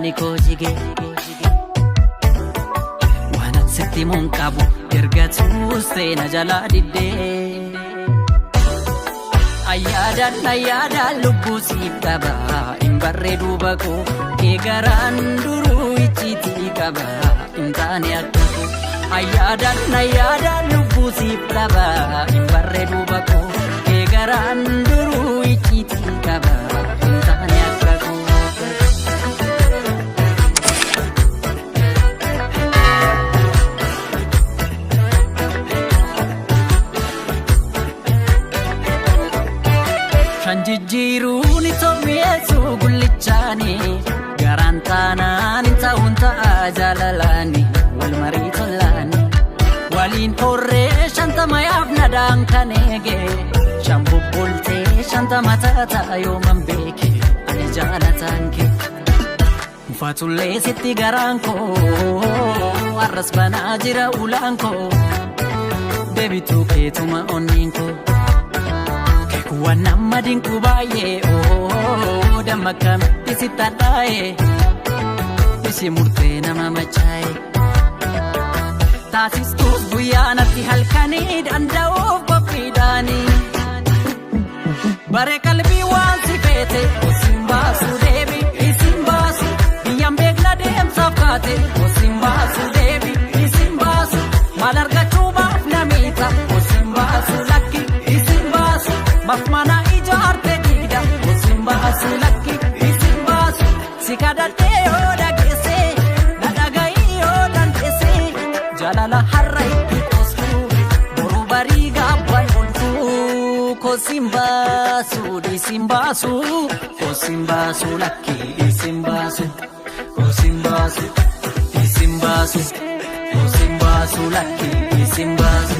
diini koo jige waan sitti mun qabu ergatuus seena jalaa diddee ayyaadan lubbuu siif qaba hin barreedu bakoo eegaraan duruu icciitii qaba hin taane akka koo ayyaadan lubbuu siif qaba hin barreedu bakoo eegaraan duruu icciitii qaba hin taane akka koo. Shanjijjiiruun itoomiyeessu gullichaani garaan taanaan hin ta'uun ta'a jaalalaani wal marii tolaani waliin horree shantama yaaf nadaan kan eege shan bubboltee shantama ta'a yooman beeke ani jaalataan kee ufatullee sitti garaan koo arras banaa jira ulaan koo deebituu keetuma onniin koo. Wanamma dinku baay'ee damma kamitti si tadhaa'e isi murtee nama machaa'e taasistus guyyaa natti halkanii danda'uuf qophiidhaanii bare qalbii waan si feete osin baasu deebi isin baasu biyyaan beekna deemsaaf kaate osin baasu deebi isin baasu maal argachuu baaf namiita osin baasu lakki isin baasu mafmana ijaarte diida osin baasu lakki isin baasu si kadhadhee yoo dhageesse na dhaga'i yoo dandeesse jaalala har'a itti qoostu boruu barii gaabban oltuu kosin baasu dhiisin baasu kosin baasu lakki dhiisin baasu kosin baasu dhiisin baasu kosin baasu lakki dhiisin baasu.